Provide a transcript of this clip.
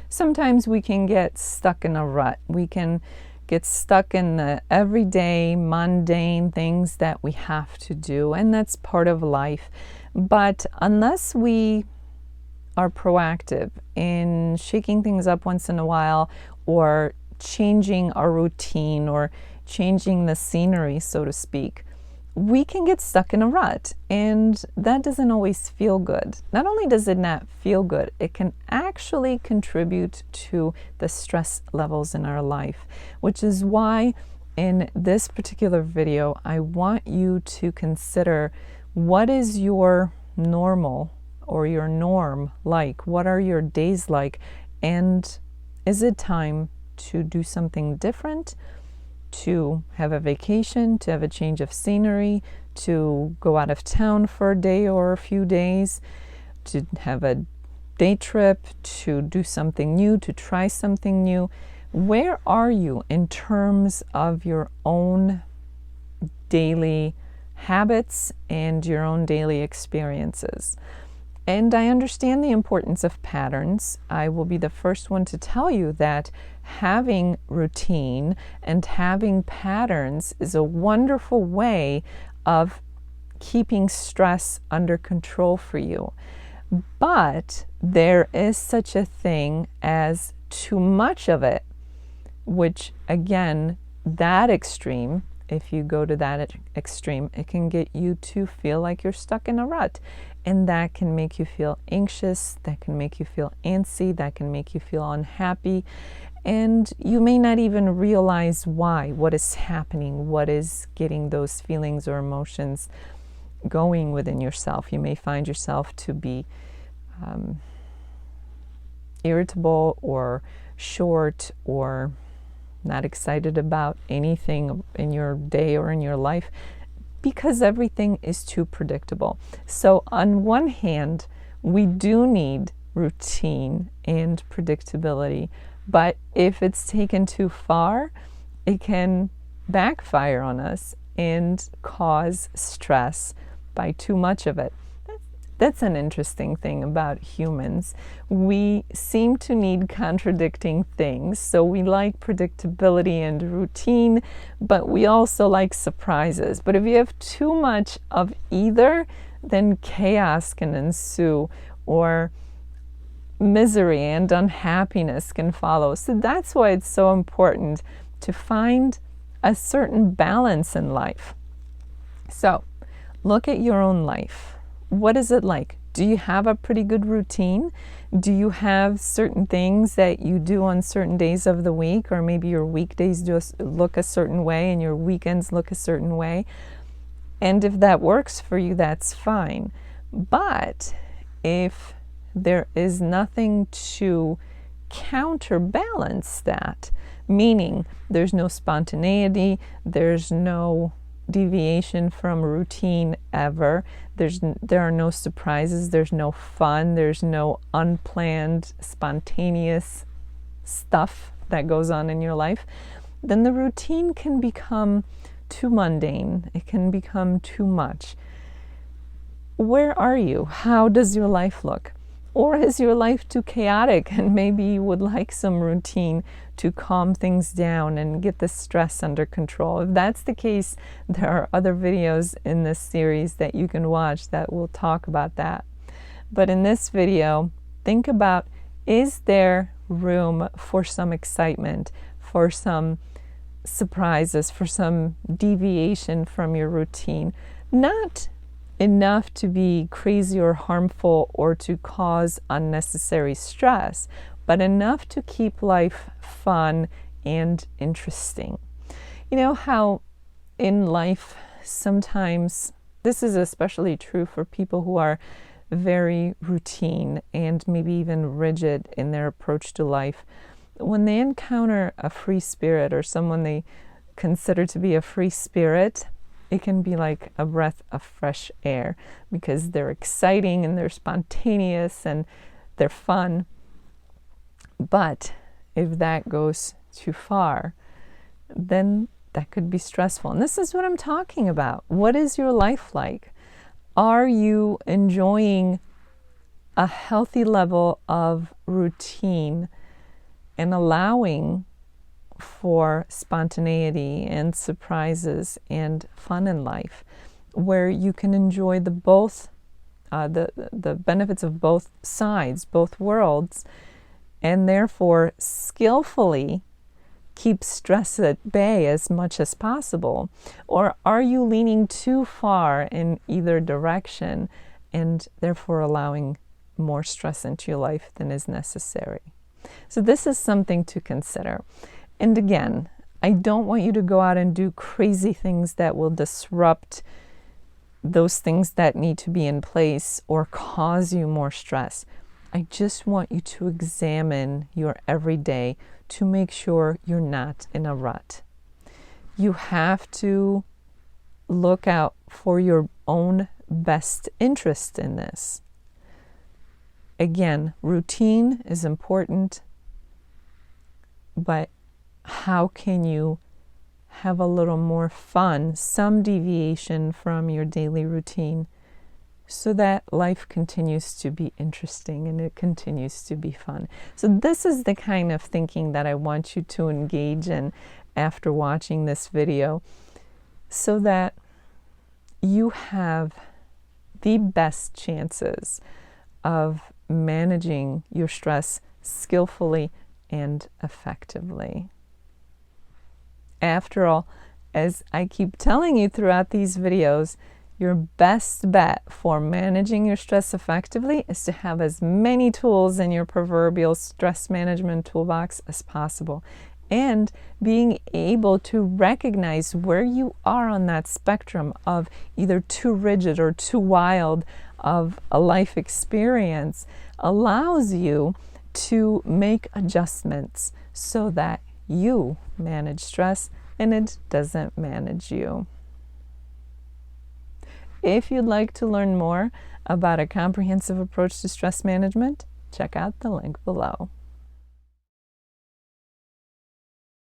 sometimes we can get stuck in a rut. We can get stuck in the everyday, mundane things that we have to do, and that's part of life. But unless we are proactive in shaking things up once in a while, or changing our routine, or changing the scenery, so to speak, we can get stuck in a rut, and that doesn't always feel good. Not only does it not feel good, it can actually contribute to the stress levels in our life, which is why in this particular video, I want you to consider, what is your normal or your norm like? What are your days like? And is it time to do something different? To have a vacation, to have a change of scenery, to go out of town for a day or a few days, to have a day trip, to do something new, to try something new. Where are you in terms of your own daily habits and your own daily experiences? And I understand the importance of patterns. I will be the first one to tell you that having routine and having patterns is a wonderful way of keeping stress under control for you. But there is such a thing as too much of it, which again, that extreme, if you go to that extreme, it can get you to feel like you're stuck in a rut. And that can make you feel anxious, that can make you feel antsy, that can make you feel unhappy. And you may not even realize why, what is happening, what is getting those feelings or emotions going within yourself. You may find yourself to be irritable or short or not excited about anything in your day or in your life, because everything is too predictable. So on one hand, we do need routine and predictability, but if it's taken too far, it can backfire on us and cause stress by too much of it. That's an interesting thing about humans. We seem to need contradicting things. So we like predictability and routine, but we also like surprises. But if you have too much of either, then chaos can ensue, or misery and unhappiness can follow. So that's why it's so important to find a certain balance in life. So look at your own life. What is it like? Do you have a pretty good routine? Do you have certain things that you do on certain days of the week, or maybe your weekdays just look a certain way and your weekends look a certain way? And if that works for you, that's fine. But if there is nothing to counterbalance that, meaning there's no spontaneity, there's no deviation from routine ever, there are no surprises, there's no fun, there's no unplanned, spontaneous stuff that goes on in your life, then the routine can become too mundane. It can become too much. Where are you? How does your life look? Or is your life too chaotic and maybe you would like some routine to calm things down and get the stress under control? If that's the case, there are other videos in this series that you can watch that will talk about that. But in this video, think about, is there room for some excitement, for some surprises, for some deviation from your routine? Not enough to be crazy or harmful or to cause unnecessary stress, but enough to keep life fun and interesting. You know how in life sometimes, this is especially true for people who are very routine and maybe even rigid in their approach to life, when they encounter a free spirit or someone they consider to be a free spirit, it can be like a breath of fresh air, because they're exciting and they're spontaneous and they're fun. But if that goes too far, then that could be stressful. And this is what I'm talking about. What is your life like? Are you enjoying a healthy level of routine and allowing for spontaneity and surprises and fun in life, where you can enjoy the benefits of both sides, both worlds, and therefore skillfully keep stress at bay as much as possible? Or are you leaning too far in either direction and therefore allowing more stress into your life than is necessary? So this is something to consider. And again, I don't want you to go out and do crazy things that will disrupt those things that need to be in place or cause you more stress. I just want you to examine your everyday to make sure you're not in a rut. You have to look out for your own best interest in this. Again, routine is important, but how can you have a little more fun, some deviation from your daily routine, so that life continues to be interesting and it continues to be fun? So this is the kind of thinking that I want you to engage in after watching this video, so that you have the best chances of managing your stress skillfully and effectively. After all, as I keep telling you throughout these videos, your best bet for managing your stress effectively is to have as many tools in your proverbial stress management toolbox as possible, and being able to recognize where you are on that spectrum of either too rigid or too wild of a life experience allows you to make adjustments so that you manage stress and it doesn't manage you. If you'd like to learn more about a comprehensive approach to stress management, check out the link below.